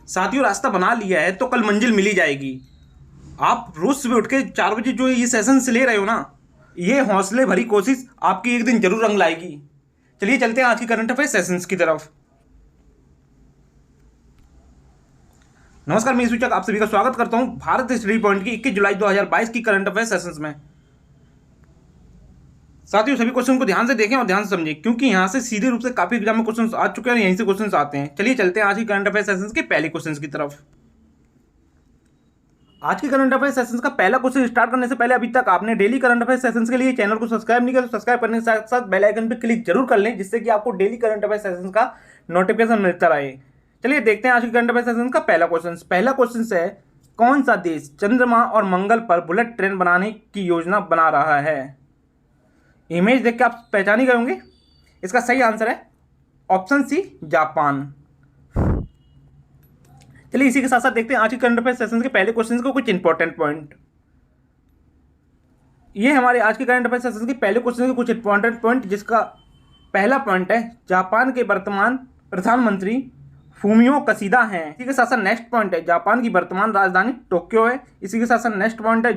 साथियों, रास्ता बना लिया है तो कल मंजिल मिली जाएगी। आप रोज सुबह उठ के 4 बजे जो ये सेशंस ले रहे हो ना, ये हौसले भरी कोशिश आपकी एक दिन जरूर रंग लाएगी। चलिए चलते हैं आज की करंट अफेयर सेशंस की तरफ। नमस्कार, मैं सूचक आप सभी का स्वागत करता हूं भारत स्टडी पॉइंट की 21 जुलाई 2022 की करंट अफेयर सेशंस में। साथियों, सभी क्वेश्चन को ध्यान से देखें और ध्यान से समझें, क्योंकि यहां से सीधे रूप से काफी एग्जाम में क्वेश्चन आ चुके हैं और यहीं से क्वेश्चन आते हैं। चलिए चलते हैं आज की करंट अफेयर सेशंस के पहले क्वेश्चन की तरफ। आज की करंट अफेयर सेशंस का पहला क्वेश्चन स्टार्ट करने से पहले अभी तक आपने डेली करंट अफेयर सेशंस के लिए चैनल को सब्सक्राइब नहीं किया तो सब्सक्राइब करने के साथ साथ बेल आइकन पर क्लिक जरूर कर लें, जिससे कि आपको डेली करंट अफेयर सेशंस का नोटिफिकेशन मिलता रहे। चलिए देखते हैं आज की करंट अफेयर सेशंस का पहला क्वेश्चन। पहला क्वेश्चन है, कौन सा देश चंद्रमा और मंगल पर बुलेट ट्रेन बनाने की योजना बना रहा है? इमेज देख के आप पहचान ही गए होंगे। इसका सही आंसर है ऑप्शन सी, जापान। चलिए इसी के साथ साथ देखते हैं आज के करंट अफेयर सेशन के पहले क्वेश्चन को कुछ इंपॉर्टेंट पॉइंट। ये हमारे आज के करंट अफेयर सेशन के पहले क्वेश्चन के कुछ इंपॉर्टेंट पॉइंट, जिसका पहला पॉइंट है जापान के वर्तमान प्रधानमंत्री फूमियो कसीदा हैं। इसी के साथ साथ नेक्स्ट पॉइंट है जापान की वर्तमान राजधानी टोक्यो है। इसी के साथ साथ नेक्स्ट पॉइंट है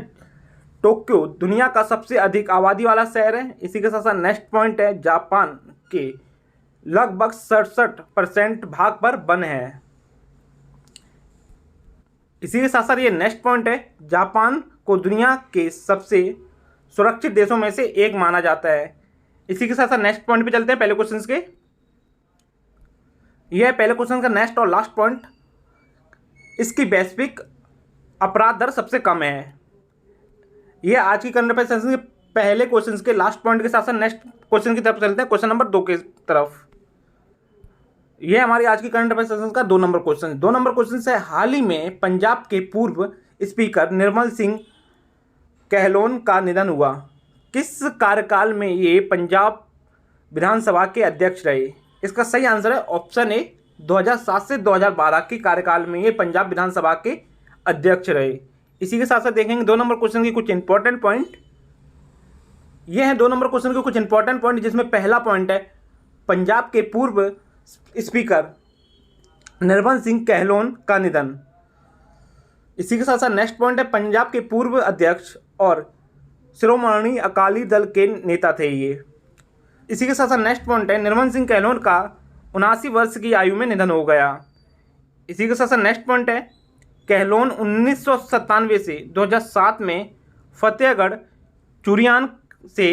टोक्यो दुनिया का सबसे अधिक आबादी वाला शहर है। इसी के साथ साथ नेक्स्ट पॉइंट है जापान के लगभग 67% भाग पर वन है। इसी के साथ साथ ये नेक्स्ट पॉइंट है, जापान को दुनिया के सबसे सुरक्षित देशों में से एक माना जाता है। इसी के साथ साथ नेक्स्ट पॉइंट पे चलते हैं पहले क्वेश्चन के। यह है पहले क्वेश्चन का नेक्स्ट और लास्ट पॉइंट, इसकी वैश्विक अपराध दर सबसे कम है। यह आज की करंट अफेयर सेशन के पहले क्वेश्चन के लास्ट पॉइंट के साथ साथ नेक्स्ट क्वेश्चन की तरफ चलते हैं, क्वेश्चन नंबर 2 की तरफ। यह हमारी आज की करंट अफेयर सेशन का 2 नंबर क्वेश्चन। 2 नंबर क्वेश्चन है, हाल ही में पंजाब के पूर्व स्पीकर निर्मल सिंह कहलोन का निधन हुआ। किस कार्यकाल में ये पंजाब विधानसभा के अध्यक्ष रहे? इसका सही आंसर है ऑप्शन ए, 2007 से 2012 के कार्यकाल में ये पंजाब विधानसभा के अध्यक्ष रहे। इसी के साथ साथ देखेंगे 2 नंबर क्वेश्चन के कुछ इंपॉर्टेंट पॉइंट। ये हैं 2 नंबर क्वेश्चन के कुछ इंपॉर्टेंट पॉइंट, जिसमें पहला पॉइंट है पंजाब के पूर्व स्पीकर निर्मल सिंह कहलोन का निधन। इसी के साथ साथ नेक्स्ट पॉइंट है पंजाब के पूर्व अध्यक्ष और शिरोमणि अकाली दल के नेता थे ये। इसी के साथ साथ नेक्स्ट पॉइंट है निर्मल सिंह कहलोन का 79 वर्ष की आयु में निधन हो गया। इसी के साथ साथ नेक्स्ट पॉइंट है कहलोन 1997 से 2007 में फतेहगढ़ चूड़ियान से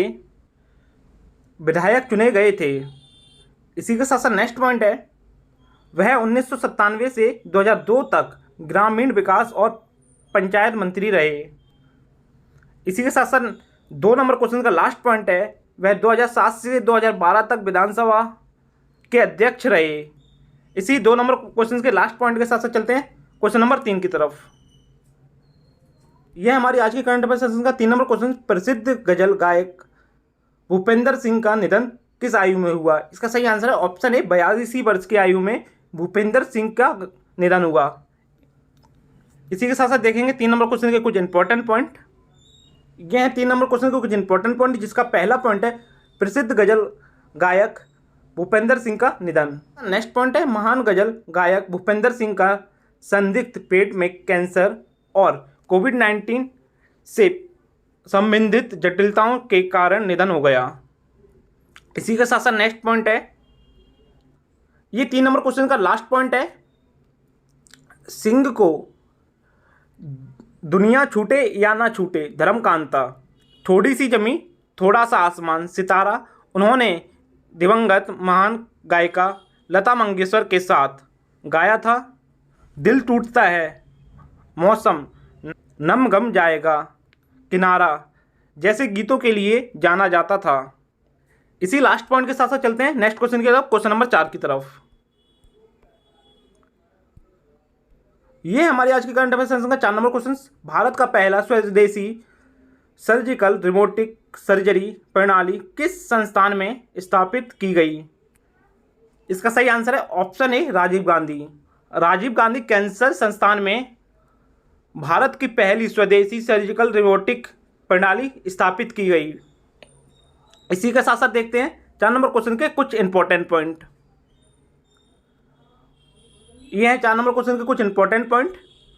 विधायक चुने गए थे। इसी के साथ साथ नेक्स्ट पॉइंट है वह 1997 से 2002 तक ग्रामीण विकास और पंचायत मंत्री रहे। इसी के साथ साथ 2 नंबर क्वेश्चन का लास्ट पॉइंट है वह 2007 से 2012 तक विधानसभा के अध्यक्ष रहे। इसी 2 नंबर क्वेश्चन के लास्ट पॉइंट के साथ साथ चलते हैं क्वेश्चन नंबर 3 की तरफ। यह हमारी आज की करंट अफेयर सेशन का 3 नंबर क्वेश्चन, प्रसिद्ध गजल गायक भूपेंद्र सिंह का निधन किस आयु में हुआ? इसका सही आंसर है ऑप्शन ए, 82 वर्ष की आयु में भूपेंद्र सिंह का निधन हुआ। इसी के साथ साथ देखेंगे 3 नंबर क्वेश्चन के कुछ इंपॉर्टेंट पॉइंट। यह है 3 नंबर क्वेश्चन के कुछ इंपॉर्टेंट पॉइंट, जिसका पहला पॉइंट है प्रसिद्ध गजल गायक भूपेंद्र सिंह का निधन। नेक्स्ट पॉइंट है महान गजल गायक भूपेंद्र सिंह का संदिग्ध पेट में कैंसर और कोविड-19 से संबंधित जटिलताओं के कारण निधन हो गया। इसी के साथ साथ नेक्स्ट पॉइंट है, ये 3 नंबर क्वेश्चन का लास्ट पॉइंट है, सिंह को दुनिया छूटे या ना छूटे धर्मकांता, थोड़ी सी जमी थोड़ा सा आसमान, सितारा उन्होंने दिवंगत महान गायिका लता मंगेशकर के साथ गाया था। दिल टूटता है, मौसम, नम गम जाएगा, किनारा जैसे गीतों के लिए जाना जाता था। इसी लास्ट पॉइंट के साथ साथ चलते हैं नेक्स्ट क्वेश्चन की तरफ, क्वेश्चन नंबर 4 की तरफ। ये हमारी आज की करंट अफेयर सेशन का 4 नंबर क्वेश्चन, भारत का पहला स्वदेशी सर्जिकल रोबोटिक सर्जरी प्रणाली किस संस्थान में स्थापित की गई? इसका सही आंसर है option A, Rajiv Gandhi. Rajiv Gandhi cancer संस्थान में भारत की पहली स्वदेशी सर्जिकल रोबोटिक प्रणाली स्थापित की गई। इसी के साथ साथ देखते हैं 4 नंबर क्वेश्चन के कुछ इंपॉर्टेंट पॉइंट। ये है 4 नंबर क्वेश्चन के कुछ इंपॉर्टेंट पॉइंट,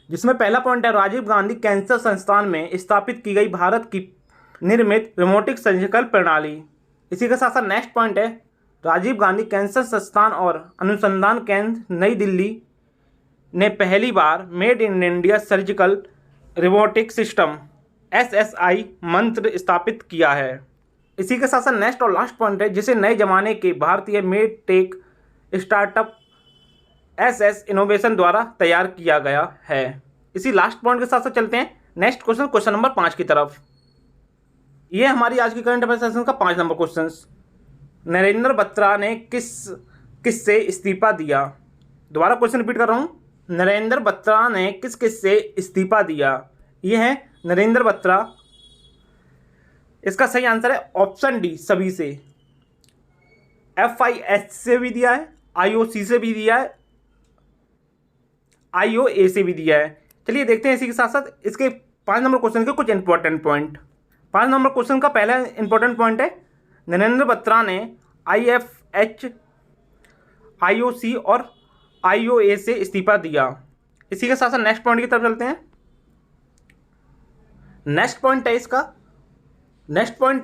जिसमें पहला पॉइंट है राजीव गांधी कैंसर संस्थान में स्थापित की गई भारत की निर्मित रोबोटिक सर्जिकल प्रणाली। इसी के साथ साथ नेक्स्ट पॉइंट है राजीव गांधी कैंसर संस्थान और अनुसंधान केंद्र नई दिल्ली ने पहली बार made in India surgical robotic system SSI Mantra स्थापित किया है। इसी के साथ साथ नेक्स्ट और लास्ट पॉइंट है जिसे नए जमाने के भारतीय made tech startup SS innovation द्वारा तैयार किया गया है। इसी लास्ट पॉइंट के साथ साथ चलते हैं नेक्स्ट क्वेश्चन नंबर 5 की तरफ। ये हमारी आज की करंट अफेयर सेशन का 5 नंबर क्वेश्चन। नरेंद्र बत्रा ने किससे इस्तीफा दिया? दोबारा क्वेश्चन रिपीट कर रहा हूँ, नरेंद्र बत्रा ने किससे इस्तीफा दिया? ये है नरेंद्र बत्रा। इसका सही आंसर है ऑप्शन डी, सभी से। FIS से भी दिया है, IOC से भी दिया है, IOA से भी दिया है। चलिए देखते हैं इसी के साथ साथ इसके 5 नंबर क्वेश्चन के कुछ इंपॉर्टेंट पॉइंट। 5 नंबर क्वेश्चन का पहला इंपॉर्टेंट पॉइंट है नरेंद्र बत्रा ने IFH, IOC और IOA से इस्तीफा दिया। इसी के साथ साथ नेक्स्ट पॉइंट की तरफ चलते हैं। नेक्स्ट पॉइंट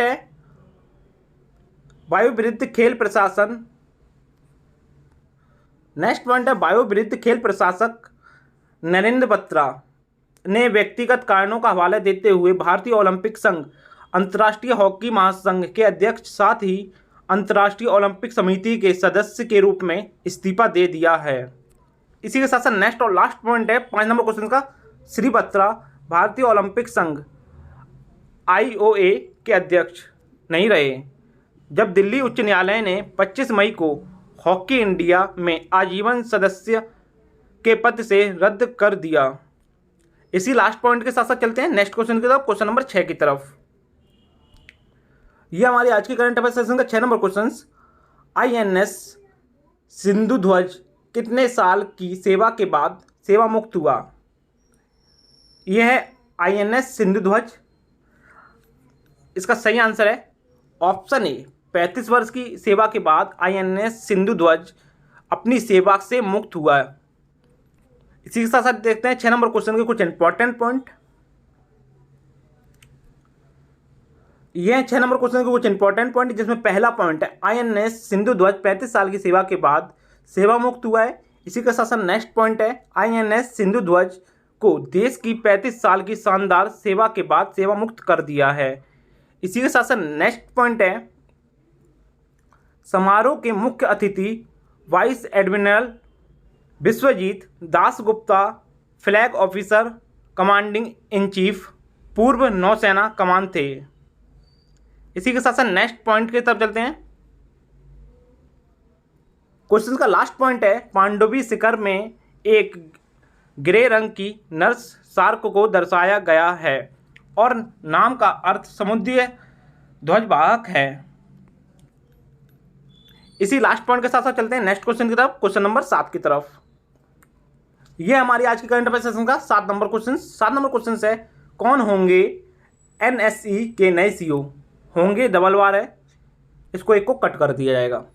है वायुवृत्त खेल प्रशासन। नेक्स्ट पॉइंट है वायुवृत्त खेल प्रशासक नरेंद्र बत्रा ने व्यक्तिगत कारणों का हवाला देते हुए भारतीय ओलंपिक संघ, अंतर्राष्ट्रीय हॉकी महासंघ के अध्यक्ष साथ ही अंतर्राष्ट्रीय ओलंपिक समिति के सदस्य के रूप में इस्तीफा दे दिया है। इसी के साथ साथ नेक्स्ट और लास्ट पॉइंट है 5 नंबर क्वेश्चन का, श्री बत्रा भारतीय ओलंपिक संघ IOA के अध्यक्ष नहीं रहे जब दिल्ली उच्च न्यायालय ने 25 मई को हॉकी इंडिया में आजीवन सदस्य के पद से रद्द कर दिया। इसी लास्ट पॉइंट के साथ साथ चलते हैं नेक्स्ट क्वेश्चन की तरफ, क्वेश्चन नंबर 6 की तरफ। यह हमारी आज की करंट अफेयर सेशन का 6 नंबर क्वेश्चन। INS सिंधुध्वज कितने साल की सेवा के बाद सेवा मुक्त हुआ? यह है INS सिंधुध्वज। इसका सही आंसर है ऑप्शन ए, 35 वर्ष की सेवा के बाद INS सिंधुध्वज अपनी सेवा से मुक्त हुआ है। इसी के साथ साथ देखते हैं 6 नंबर क्वेश्चन के कुछ इंपॉर्टेंट पॉइंट। यह 6 नंबर क्वेश्चन के कुछ इंपॉर्टेंट पॉइंट, जिसमें पहला पॉइंट है INS सिंधुध्वज 35 साल की सेवा के बाद सेवा मुक्त हुआ है। इसी के साथ साथ नेक्स्ट पॉइंट है INS सिंधुध्वज को देश की 35 साल की शानदार सेवा के बाद सेवा मुक्त कर दिया है। इसी के साथ साथ नेक्स्ट पॉइंट है समारोह के मुख्य अतिथि vice admiral Vishwajit Das Gupta, flag officer commanding in chief, पूर्व नौसेना कमान थे। इसी के साथ साथ नेक्स्ट पॉइंट की तरफ चलते हैं। क्वेश्चन का लास्ट पॉइंट है पांडुवी शिखर में एक ग्रे रंग की नर्स शार्क को दर्शाया गया है और नाम का अर्थ समुद्रीय ध्वजवाहक है। इसी लास्ट पॉइंट के साथ साथ चलते हैं नेक्स्ट क्वेश्चन की तरफ, क्वेश्चन नंबर 7 की तरफ। यह हमारी आज की करंट अफेयर सेशन का 7 नंबर क्वेश्चन। 7 नंबर क्वेश्चन है कौन होंगे NSE के नए CEO? होंगे डबल बार है, इसको एक को कट कर दिया जाएगा।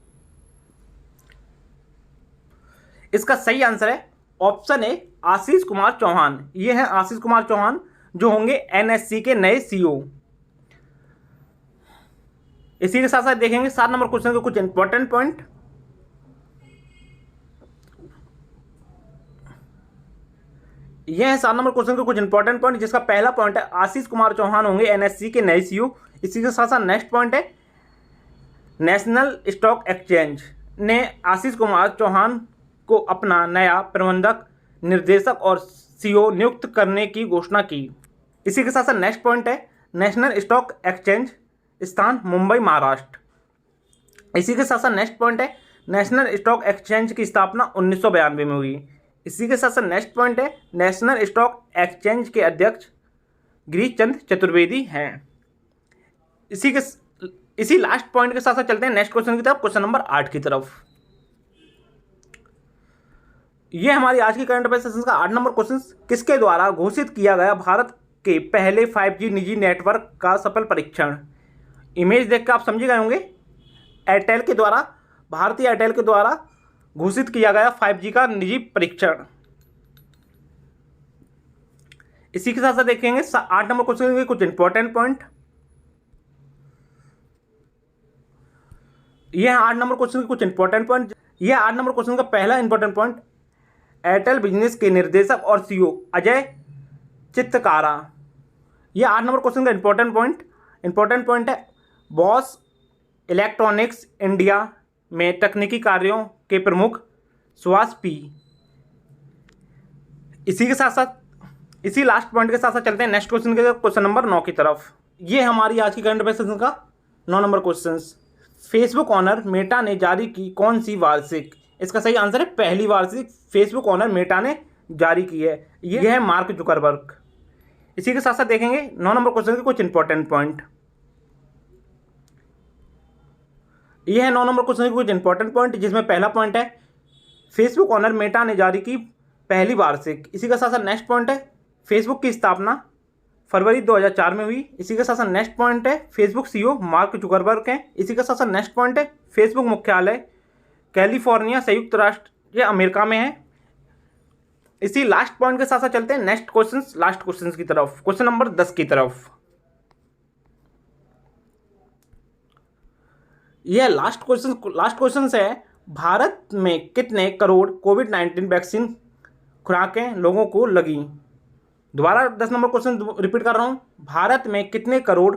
इसका सही आंसर है ऑप्शन ए, आशीष कुमार चौहान। ये है आशीष कुमार चौहान जो होंगे NSE के नए CEO। इसी के साथ साथ देखेंगे 7 नंबर क्वेश्चन के कुछ इंपॉर्टेंट पॉइंट। यह है 7 नंबर क्वेश्चन के कुछ इंपॉर्टेंट पॉइंट, जिसका पहला पॉइंट है आशीष कुमार चौहान होंगे NSE के नए CEO। इसी के साथ साथ नेक्स्ट पॉइंट है नेशनल स्टॉक एक्सचेंज ने आशीष कुमार चौहान को अपना नया प्रबंधक, निर्देशक और CEO नियुक्त करने की घोषणा की। इसी के साथ साथ नेक्स्ट पॉइंट है नेशनल स्टॉक एक्सचेंज स्थान मुंबई, महाराष्ट्र। इसी के साथ साथ नेक्स्ट पॉइंट है नेशनल स्टॉक एक्सचेंज की स्थापना 1992 में हुई। इसी के साथ साथ नेक्स्ट पॉइंट है नेशनल स्टॉक एक्सचेंज के अध्यक्ष गिरीश चंद्र चतुर्वेदी हैं। इसी लास्ट पॉइंट के साथ साथ चलते हैं नेक्स्ट क्वेश्चन की तरफ, क्वेश्चन नंबर 8 की तरफ। यह हमारी आज की करंट अफेयर सेशन का 8 नंबर क्वेश्चन। किसके द्वारा घोषित किया गया भारत के पहले 5G निजी नेटवर्क का सफल परीक्षण? इमेज देख कर आप समझ गए होंगे। एयरटेल के द्वारा, भारतीय एयरटेल के द्वारा घोषित किया गया 5G का निजी परीक्षण। इसी के साथ साथ देखेंगे 8 नंबर क्वेश्चन के कुछ इंपॉर्टेंट पॉइंट। यह 8 नंबर क्वेश्चन के कुछ इंपॉर्टेंट पॉइंट। यह 8 नंबर क्वेश्चन का पहला इंपॉर्टेंट पॉइंट, एयरटेल बिजनेस के निर्देशक और सीईओ अजय चित्तकारा। यह 8 नंबर क्वेश्चन का इंपॉर्टेंट पॉइंट है, बॉस इलेक्ट्रॉनिक्स इंडिया में तकनीकी कार्यों के प्रमुख सुभाष पी। इसी के साथ साथ इसी लास्ट पॉइंट के साथ साथ चलते हैं नेक्स्ट क्वेश्चन के क्वेश्चन नंबर 9 की तरफ। ये हमारी आज की करंट अफेयर सेशन का 9 number question. Facebook owner Meta ने जारी की कौन सी वार्षिक? इसका सही आंसर है पहली वार्षिक फेसबुक ऑनर मेटा ने जारी की है। यह है मार्क जुकरबर्ग। इसी के साथ साथ देखेंगे 9 नंबर क्वेश्चन के कुछ इंपॉर्टेंट पॉइंट। यह है 9 नंबर क्वेश्चन के कुछ इंपॉर्टेंट पॉइंट, जिसमें पहला पॉइंट है फेसबुक ऑनर मेटा ने जारी की पहली वार्षिक। इसी के साथ साथ नेक्स्ट पॉइंट है फेसबुक की स्थापना फरवरी 2004 में हुई। इसी के साथ साथ नेक्स्ट पॉइंट है फेसबुक सीईओ मार्क जुकरबर्ग हैं। इसी के साथ साथ नेक्स्ट पॉइंट है फेसबुक मुख्यालय कैलिफोर्निया संयुक्त राष्ट्र या अमेरिका में है। इसी लास्ट पॉइंट के साथ साथ चलते हैं लास्ट क्वेश्चन की तरफ, क्वेश्चन नंबर 10 की तरफ। यह लास्ट क्वेश्चन है, भारत में कितने करोड़ कोविड-19 वैक्सीन खुराकें लोगों को लगी? दोबारा 10 नंबर क्वेश्चन रिपीट कर रहा हूं, भारत में कितने करोड़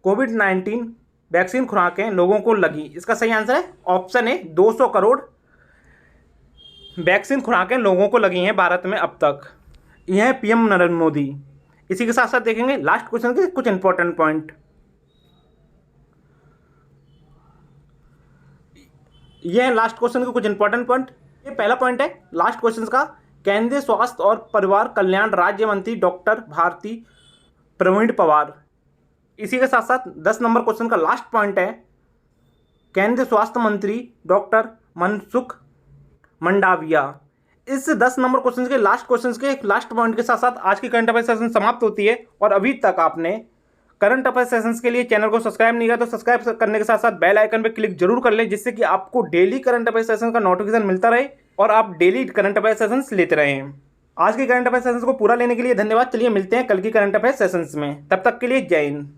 कोविड-19 वैक्सीन खुराकें लोगों को लगी? इसका सही आंसर है ऑप्शन ए 200 करोड़ वैक्सीन खुराकें लोगों को लगी हैं भारत में अब तक। यह है पीएम नरेंद्र मोदी। इसी के साथ साथ देखेंगे लास्ट क्वेश्चन के कुछ इंपॉर्टेंट पॉइंट। यह है लास्ट क्वेश्चन के कुछ इंपॉर्टेंट पॉइंट। ये पहला पॉइंट है लास्ट क्वेश्चन का, केंद्रीय स्वास्थ्य और परिवार कल्याण राज्य मंत्री डॉक्टर भारती प्रवीण पवार। इसी के साथ साथ 10 नंबर क्वेश्चन का लास्ट पॉइंट है, केंद्रीय स्वास्थ्य मंत्री डॉक्टर मनसुख मंडाविया। इस 10 नंबर क्वेश्चन के लास्ट पॉइंट के साथ साथ आज की करंट अफेयर सेशन समाप्त होती है। और अभी तक आपने करंट अफेयर सेशंस के लिए चैनल को सब्सक्राइब नहीं किया तो सब्सक्राइब करने के साथ साथ बेल आइकन पर क्लिक जरूर कर लें, जिससे कि आपको डेली करंट अफेयर सेशन का नोटिफिकेशन मिलता रहे और आप डेली करंट अफेयर सेशंस लेते रहें। आज के करंट अफेयर सेशंस को पूरा लेने के लिए धन्यवाद। चलिए मिलते हैं कल की करंट अफेयर सेशंस में, तब तक के लिए जय हिंद।